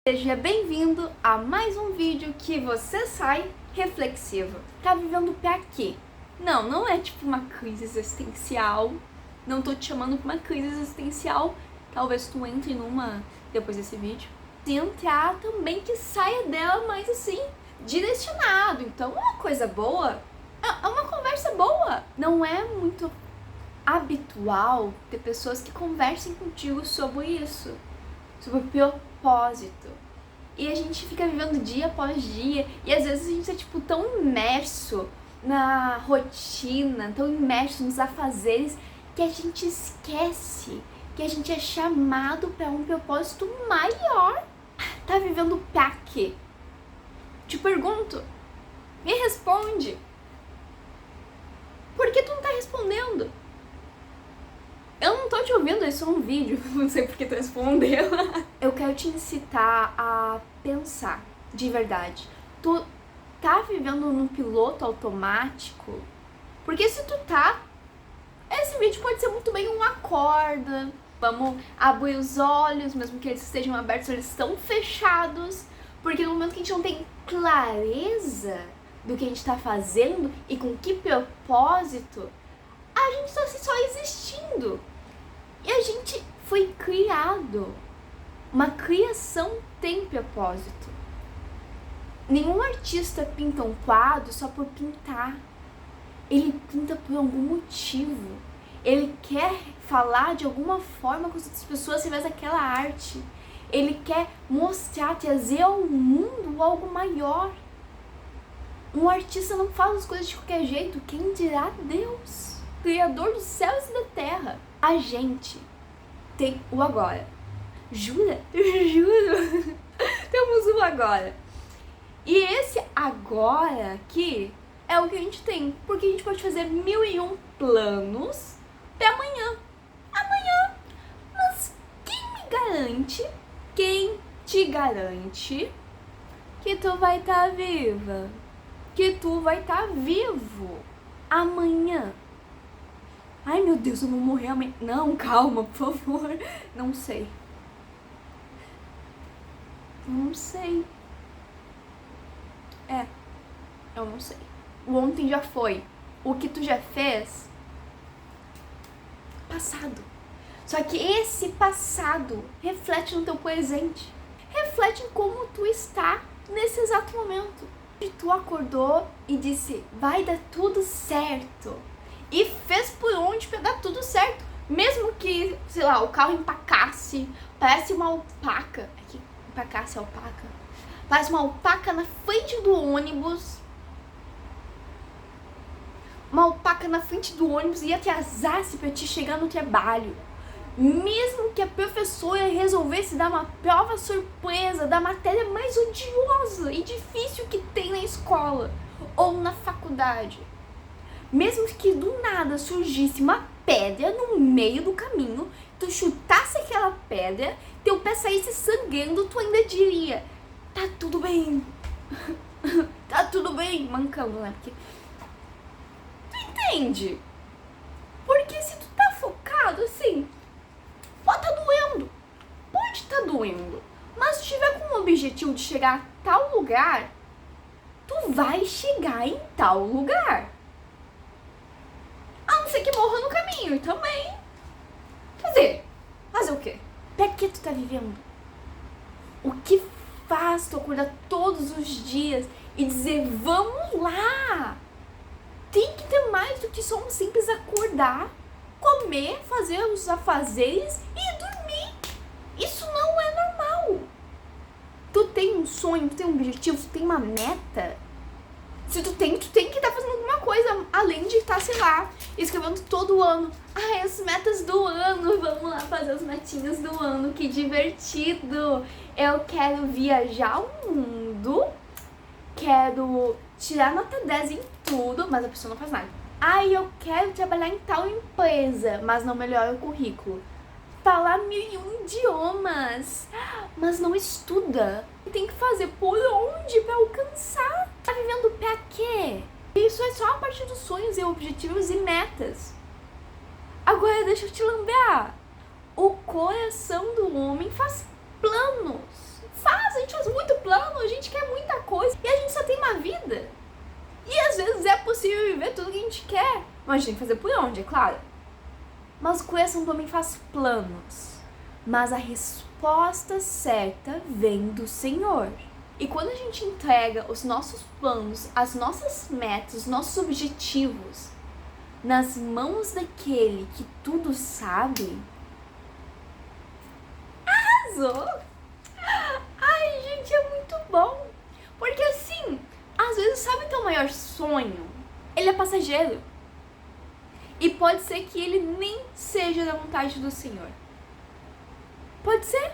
Seja bem-vindo a mais um vídeo que você sai reflexivo. Tá vivendo pra quê? Não é tipo uma crise existencial. Não tô te chamando pra uma crise existencial. Talvez tu entre numa depois desse vídeo. Se entrar também que saia dela mais assim, direcionado. Então é uma coisa boa. É uma conversa boa. Não é muito habitual ter pessoas que conversem contigo sobre isso. Sobre propósito. E a gente fica vivendo dia após dia. E às vezes a gente é tipo tão imerso na rotina, tão imerso nos afazeres, que a gente esquece que a gente é chamado para um propósito maior. Tá vivendo pra quê? Te pergunto. Me responde. Por que tu não tá respondendo? Eu não tô te ouvindo, é só um vídeo, não sei por que tu respondeu. Eu quero te incitar a pensar, de verdade. Tu tá vivendo num piloto automático? Porque se tu tá, esse vídeo pode ser muito bem um acorda. Vamos abrir os olhos, mesmo que eles estejam abertos, eles estão fechados. Porque no momento que a gente não tem clareza do que a gente tá fazendo e com que propósito, a gente está só existindo. E a gente foi criado. Uma criação tem propósito. Nenhum artista pinta um quadro só por pintar. Ele pinta por algum motivo. Ele quer falar de alguma forma com as outras pessoas através daquela arte. Ele quer mostrar, trazer ao mundo algo maior. Um artista não faz as coisas de qualquer jeito. Quem dirá Deus? Criador dos céus e da terra. A gente tem o agora. Jura? Juro. Temos o agora. E esse agora aqui é o que a gente tem. Porque a gente pode fazer 1001 planos pra amanhã. Amanhã. Mas quem te garante que tu vai estar viva? Que tu vai estar vivo amanhã? Ai, meu Deus, eu vou morrer amanhã. Não, calma, por favor. Não sei. Não sei. Eu não sei. O ontem já foi. O que tu já fez, passado. Só que esse passado reflete no teu presente. Reflete em como tu está nesse exato momento. E tu acordou e disse, vai dar tudo certo. E fez por onde pra dar tudo certo. Mesmo que, sei lá, o carro empacasse, parece uma alpaca. Aqui, empacasse alpaca. Parece uma alpaca na frente do ônibus. Uma alpaca na frente do ônibus e atrasasse pra te chegar no trabalho. Mesmo que a professora resolvesse dar uma prova surpresa da matéria mais odiosa e difícil que tem na escola ou na faculdade. Mesmo que do nada surgisse uma pedra no meio do caminho, tu chutasse aquela pedra, teu pé saísse sangrando, tu ainda diria, tá tudo bem. Tá tudo bem, mancando, né? Porque tu entende? Porque se tu tá focado assim, pode tá doendo. Pode tá doendo. Mas se tu tiver com o objetivo de chegar a tal lugar, tu vai chegar em tal lugar. A não ser que morra no caminho, e também. Quer dizer, fazer o quê? Pra que tu tá vivendo? O que faz tu acordar todos os dias e dizer, vamos lá? Tem que ter mais do que só um simples acordar, comer, fazer os afazeres e dormir. Isso não é normal. Tu tem um sonho, tu tem um objetivo, tu tem uma meta. Se tu tem que estar fazendo alguma coisa, além de estar, sei lá, escrevendo todo ano. Ai, as metas do ano, vamos lá fazer as metinhas do ano, que divertido. Eu quero viajar o mundo, quero tirar nota 10 em tudo, mas a pessoa não faz nada. Ai, eu quero trabalhar em tal empresa, mas não melhora o currículo. Falar 1001 idiomas, mas não estuda. Tem que fazer por onde pra alcançar? Tá vivendo pra quê? Isso é só a partir dos sonhos e objetivos e metas. Agora deixa eu te lembrar. O coração do homem faz planos. Faz, a uma vida. E às vezes é possível viver tudo que a gente quer. Mas a gente tem que fazer por onde, é claro. Mas o coração também faz planos. Mas a resposta certa vem do Senhor. E quando a gente entrega os nossos planos, as nossas metas, os nossos objetivos nas mãos daquele que tudo sabe, arrasou! Ai, gente, é muito bom. Porque assim, às vezes, sabe teu maior sonho? Ele é passageiro. E pode ser que ele nem seja da vontade do Senhor. Pode ser.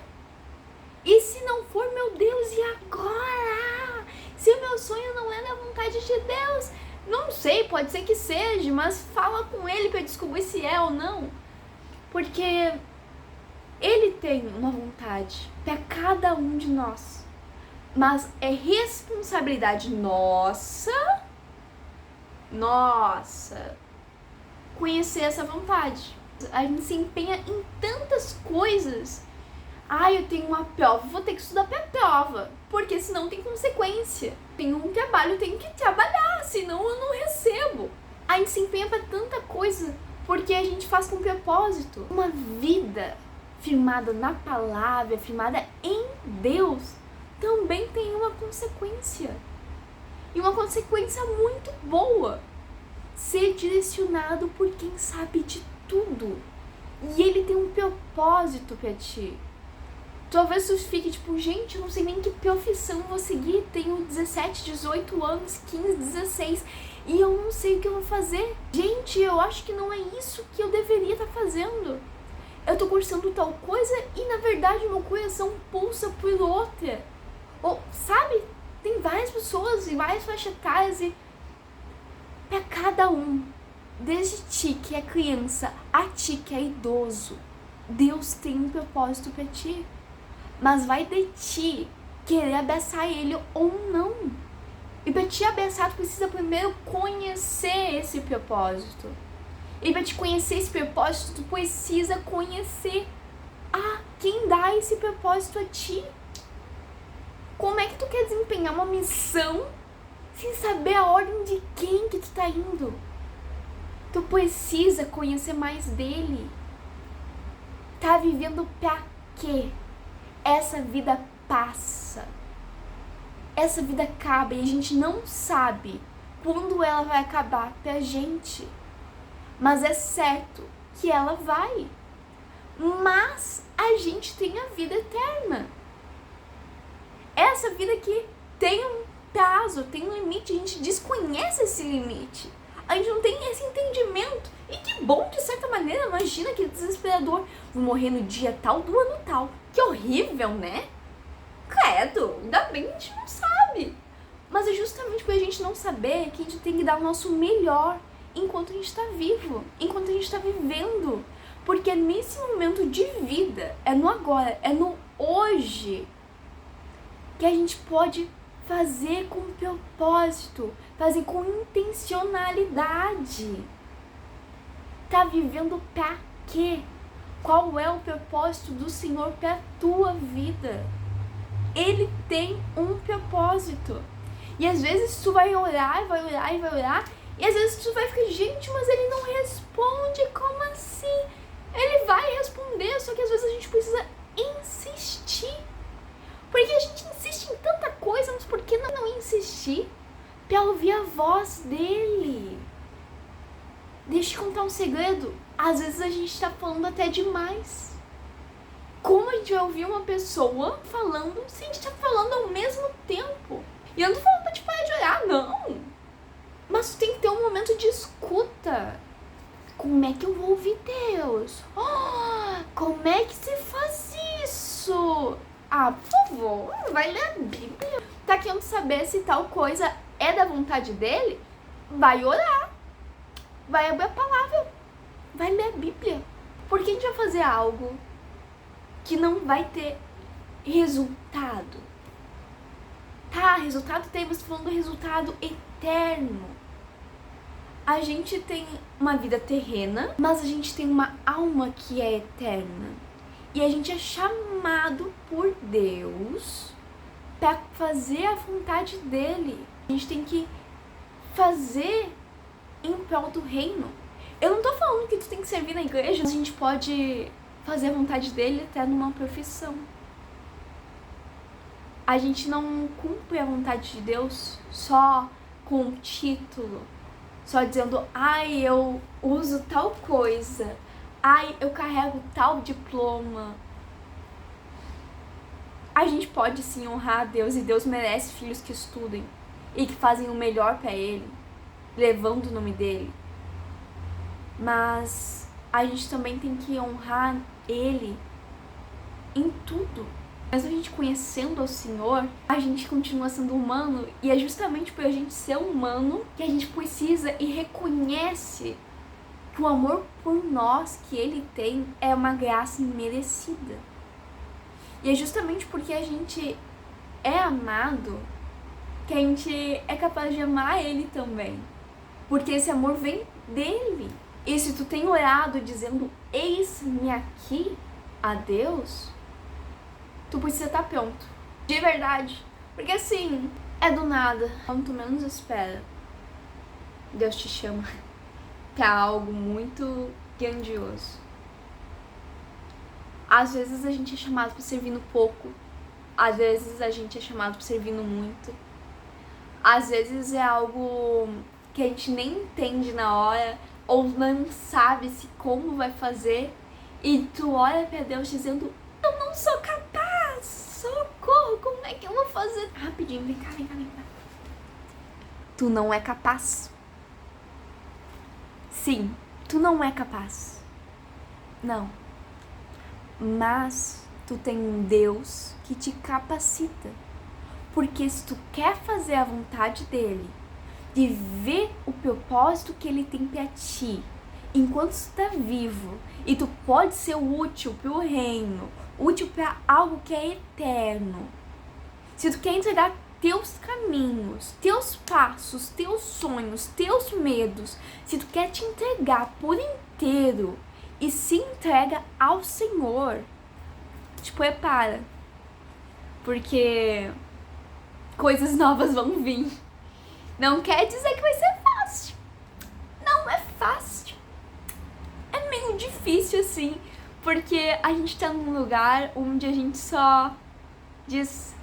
E se não for, meu Deus, e agora? Se o meu sonho não é da vontade de Deus, não sei, pode ser que seja, mas fala com ele para descobrir se é ou não. Porque ele tem uma vontade para cada um de nós. Mas é responsabilidade nossa, conhecer essa vontade. A gente se empenha em tantas coisas. Eu tenho uma prova, vou ter que estudar pra prova, porque senão tem consequência. Tenho um trabalho, tenho que trabalhar, senão eu não recebo. A gente se empenha pra tanta coisa, porque a gente faz com propósito. Uma vida firmada na palavra, firmada em Deus, também tem uma consequência. E uma consequência muito boa. Ser direcionado por quem sabe de tudo. E ele tem um propósito pra ti. Talvez tu fique tipo, gente, eu não sei nem que profissão eu vou seguir. Tenho 17, 18 anos, 15, 16 e eu não sei o que eu vou fazer. Gente, eu acho que não é isso que eu deveria estar fazendo. Eu tô cursando tal coisa e na verdade meu coração pulsa por outra. Ou, sabe? Tem várias pessoas e várias faixas etárias e pra cada um, desde ti que é criança a ti que é idoso, Deus tem um propósito pra ti. Mas vai de ti querer abraçar ele ou não. E pra te abraçar, tu precisa primeiro conhecer esse propósito. E pra te conhecer esse propósito, tu precisa conhecer quem dá esse propósito a ti. Como é que tu quer desempenhar uma missão sem saber a ordem de quem que tu tá indo? Tu precisa conhecer mais dele. Tá vivendo pra quê? Essa vida passa. Essa vida acaba e a gente não sabe quando ela vai acabar pra gente. Mas é certo que ela vai. Mas a gente tem a vida eterna. Essa vida que tem um prazo, tem um limite, a gente desconhece esse limite. A gente não tem esse entendimento. E que bom, de certa maneira, imagina que desesperador. Vou morrer no dia tal do ano tal. Que horrível, né? Credo, ainda bem que a gente não sabe. Mas é justamente por a gente não saber que a gente tem que dar o nosso melhor enquanto a gente está vivo, enquanto a gente está vivendo. Porque é nesse momento de vida, é no agora, é no hoje, que a gente pode fazer com propósito, fazer com intencionalidade. Tá vivendo pra quê? Qual é o propósito do Senhor pra tua vida? Ele tem um propósito. E às vezes tu vai orar, vai orar e vai orar, e às vezes tu vai ficar, gente, mas ele não responde, como assim? Ele vai responder, só que às vezes a gente precisa insistir. Porque a gente insiste em tanta coisa, mas por que não insistir pra ouvir a voz dele? Deixa eu contar um segredo. Às vezes a gente tá falando até demais. Como a gente vai ouvir uma pessoa falando se a gente tá falando ao mesmo tempo? E eu não tô falando pra te parar de orar, não. Mas tu tem que ter um momento de escuta. Como é que eu vou ouvir Deus? Como é que se faz isso? Por favor, vai ler a Bíblia. Tá querendo saber se tal coisa é da vontade dele? Vai orar. Vai abrir a palavra. Vai ler a Bíblia. Por que a gente vai fazer algo que não vai ter resultado? Tá, resultado tem, você falando do resultado eterno. A gente tem uma vida terrena, mas a gente tem uma alma que é eterna. E a gente é chamado por Deus para fazer a vontade dele. A gente tem que fazer em prol do reino. Eu não tô falando que tu tem que servir na igreja, mas a gente pode fazer a vontade dele até numa profissão. A gente não cumpre a vontade de Deus só com o título, só dizendo, ai, eu uso tal coisa, ai, eu carrego tal diploma. A gente pode sim honrar a Deus, e Deus merece filhos que estudem e que fazem o melhor pra Ele, levando o nome dele. Mas a gente também tem que honrar Ele em tudo. Mesmo a gente conhecendo o Senhor, a gente continua sendo humano, e é justamente por a gente ser humano que a gente precisa e reconhece que o amor por nós que Ele tem é uma graça imerecida. E é justamente porque a gente é amado que a gente é capaz de amar Ele também. Porque esse amor vem dele. E se tu tem orado dizendo, eis-me aqui, a Deus, tu precisa estar pronto. De verdade. Porque assim, é do nada. Quando tu menos espera, Deus te chama pra algo muito grandioso. Às vezes a gente é chamado pra servir no pouco. Às vezes a gente é chamado pra servir no muito. Às vezes é algo que a gente nem entende na hora, ou não sabe se como vai fazer, e tu olha pra Deus dizendo, eu não sou capaz, socorro, como é que eu vou fazer? Rapidinho, vem cá. Tu não é capaz. Sim, tu não é capaz. Não. Mas tu tem um Deus que te capacita. Porque se tu quer fazer a vontade dele, de ver o propósito que ele tem pra ti, enquanto tu tá vivo, e tu pode ser útil pro reino, útil pra algo que é eterno. Se tu quer entregar teus caminhos, teus passos, teus sonhos, teus medos, se tu quer te entregar por inteiro e se entrega ao Senhor, te prepara, porque coisas novas vão vir. Não quer dizer que vai ser fácil. Não é fácil. É meio difícil assim, porque a gente tá num lugar onde a gente só diz,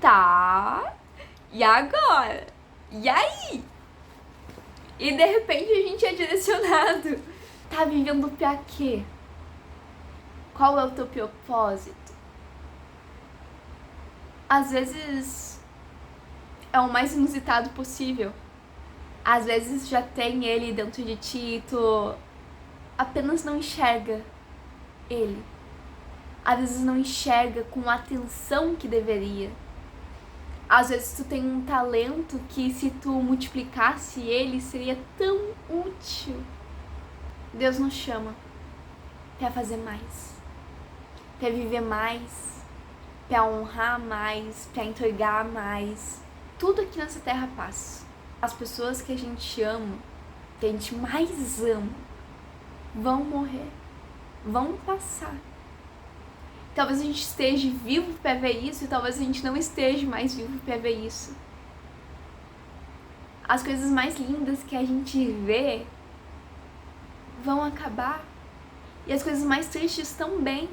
tá, e agora? E aí? E de repente a gente é direcionado. Tá vivendo pra quê? Qual é o teu propósito? Às vezes é o mais inusitado possível. Às vezes já tem ele dentro de ti e tu apenas não enxerga ele. Às vezes não enxerga com a atenção que deveria. Às vezes tu tem um talento que se tu multiplicasse ele seria tão útil. Deus nos chama pra fazer mais, pra viver mais, pra honrar mais, pra entregar mais. Tudo aqui nessa terra passa. As pessoas que a gente ama, que a gente mais ama, vão morrer, vão passar. Talvez a gente esteja vivo pra ver isso, e talvez a gente não esteja mais vivo pra ver isso. As coisas mais lindas que a gente vê vão acabar, e as coisas mais tristes também.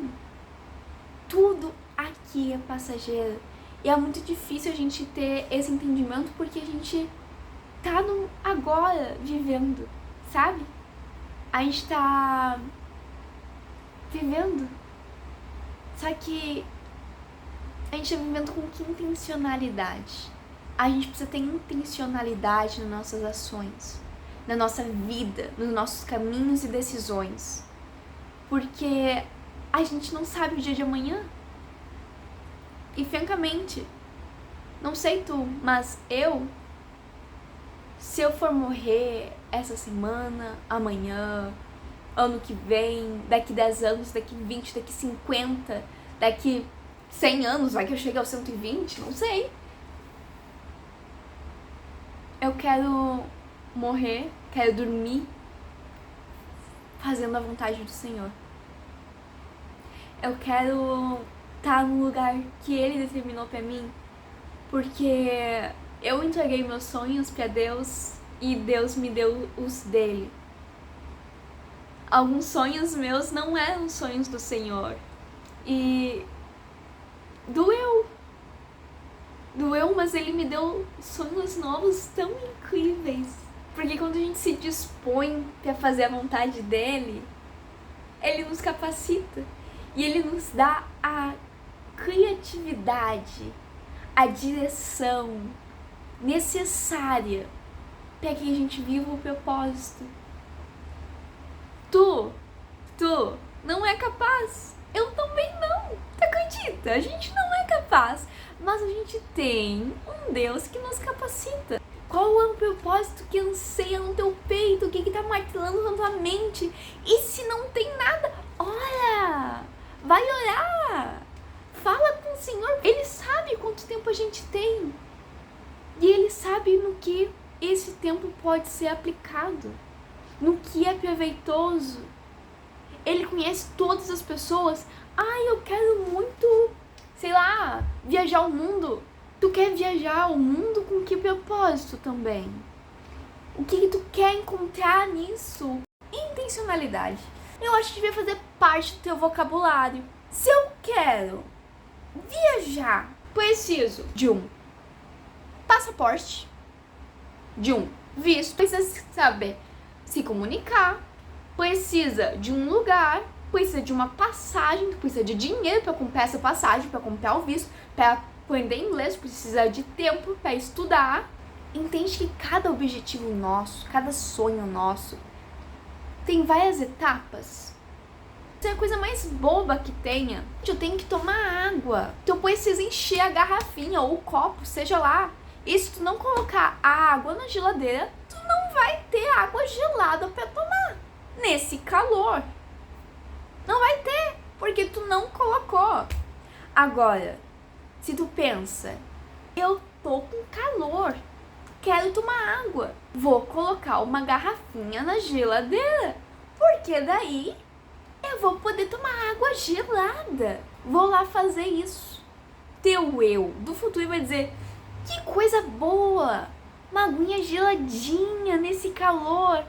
Tudo aqui é passageiro. E é muito difícil a gente ter esse entendimento porque a gente tá no agora vivendo, sabe? A gente tá vivendo. Só que a gente tá vivendo com que intencionalidade? A gente precisa ter intencionalidade nas nossas ações, na nossa vida, nos nossos caminhos e decisões. Porque a gente não sabe o dia de amanhã. E francamente, não sei tu, mas se eu for morrer essa semana, amanhã, ano que vem, daqui 10 anos, daqui 20, daqui 50, daqui 100 anos, vai que eu chegue aos 120, não sei. Eu quero morrer, quero dormir fazendo a vontade do Senhor. Eu quero estar no lugar que Ele determinou pra mim, porque Eu entreguei meus sonhos para Deus e Deus me deu os dele. Alguns sonhos meus não eram sonhos do Senhor. E doeu. Doeu, mas Ele me deu sonhos novos tão incríveis. Porque quando a gente se dispõe para fazer a vontade dEle, Ele nos capacita. E Ele nos dá a criatividade, a direção necessária para que a gente viva o propósito. Tu não é capaz. Eu também não. Tu acredita? A gente não é capaz. Mas a gente tem um Deus que nos capacita. Qual é o propósito que anseia no teu peito? O que tá martelando na tua mente? E se não tem nada, ora! Vai orar! Fala com o Senhor. Ele sabe quanto tempo a gente tem. E Ele sabe no que esse tempo pode ser aplicado. No que é proveitoso. Ele conhece todas as pessoas. Eu quero muito, sei lá, viajar o mundo. Tu quer viajar o mundo com que propósito também? O que tu quer encontrar nisso? Intencionalidade. Eu acho que devia fazer parte do teu vocabulário. Se eu quero viajar, preciso de um passaporte, de um visto, precisa saber se comunicar, precisa de um lugar, precisa de uma passagem, precisa de dinheiro para comprar essa passagem, para comprar o visto, para aprender inglês, precisa de tempo para estudar. Entende que cada objetivo nosso, cada sonho nosso tem várias etapas. Isso é a coisa mais boba que tenha. Eu tenho que tomar água. Então eu preciso encher a garrafinha ou o copo, seja lá. E se tu não colocar a água na geladeira, tu não vai ter água gelada para tomar. Nesse calor. Não vai ter, porque tu não colocou. Agora, se tu pensa, eu tô com calor, quero tomar água, vou colocar uma garrafinha na geladeira, porque daí eu vou poder tomar água gelada. Vou lá fazer isso. Teu eu do futuro vai dizer, que coisa boa, uma aguinha geladinha nesse calor.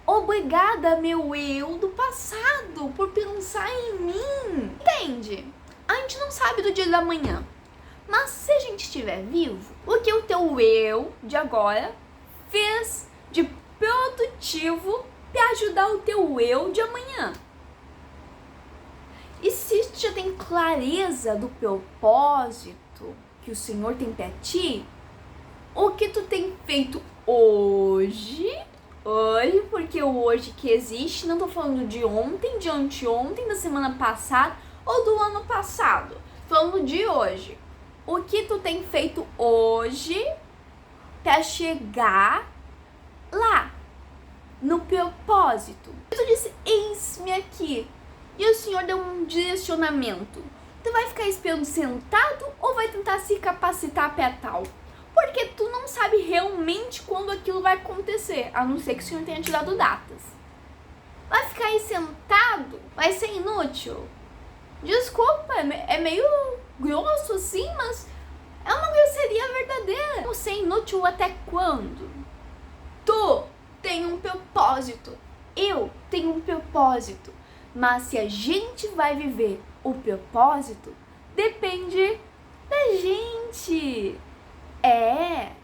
Obrigada, meu eu do passado, por pensar em mim. Entende? A gente não sabe do dia da manhã. Mas se a gente estiver vivo, o que o teu eu de agora fez de produtivo para ajudar o teu eu de amanhã? E se tu já tem clareza do propósito que o Senhor tem para ti, o que tu tem feito hoje, porque o hoje que existe, não tô falando de ontem, de anteontem, da semana passada ou do ano passado, falando de hoje. O que tu tem feito hoje para chegar lá, no propósito? Tu disse, eis-me aqui, e o Senhor deu um direcionamento. Tu vai ficar esperando sentado ou vai tentar se capacitar para tal? Porque tu não sabe realmente quando aquilo vai acontecer, a não ser que o Senhor tenha te dado datas. Vai ficar aí sentado? Vai ser inútil? Desculpa, é meio grosso assim, mas é uma grosseria verdadeira. Vou ser inútil até quando? Tu tem um propósito, eu tenho um propósito, mas se a gente vai viver o propósito, depende da gente.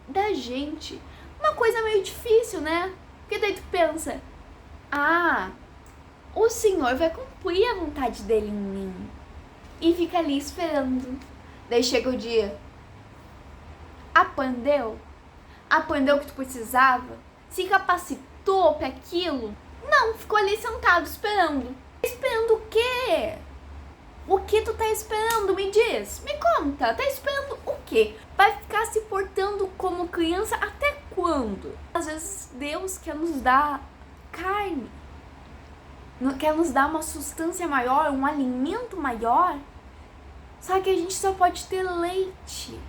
Da gente. Uma coisa meio difícil, né? Porque daí tu pensa, o Senhor vai cumprir a vontade dele em mim. E fica ali esperando. Daí chega o dia. Aprendeu? Aprendeu o que tu precisava? Se capacitou para aquilo? Não, ficou ali sentado esperando. Esperando o quê? O que tu tá esperando? Me diz. Me conta. Tá esperando o quê? Vai ficar se portando como criança até quando? Às vezes Deus quer nos dar carne. Quer nos dar uma substância maior, um alimento maior. Só que a gente só pode ter leite.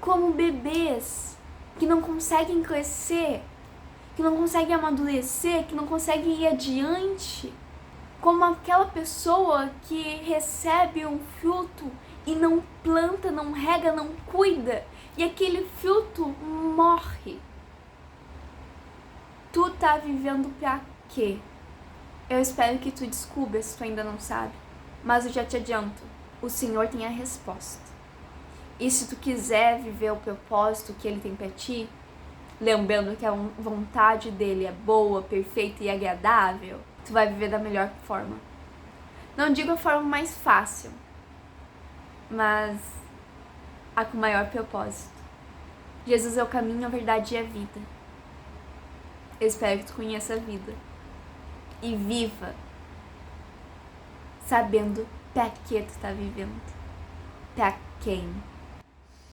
Como bebês que não conseguem crescer, que não conseguem amadurecer, que não conseguem ir adiante. Como aquela pessoa que recebe um fruto e não planta, não rega, não cuida, e aquele fruto morre. Tu tá vivendo pra quê? Eu espero que tu descubra se tu ainda não sabe. Mas eu já te adianto, o Senhor tem a resposta. E se tu quiser viver o propósito que Ele tem pra ti, lembrando que a vontade dele é boa, perfeita e agradável, tu vai viver da melhor forma. Não digo a forma mais fácil, mas a com maior propósito. Jesus é o caminho, a verdade e a vida. Eu espero que tu conheça a vida e viva sabendo pra que tu tá vivendo, pra quem.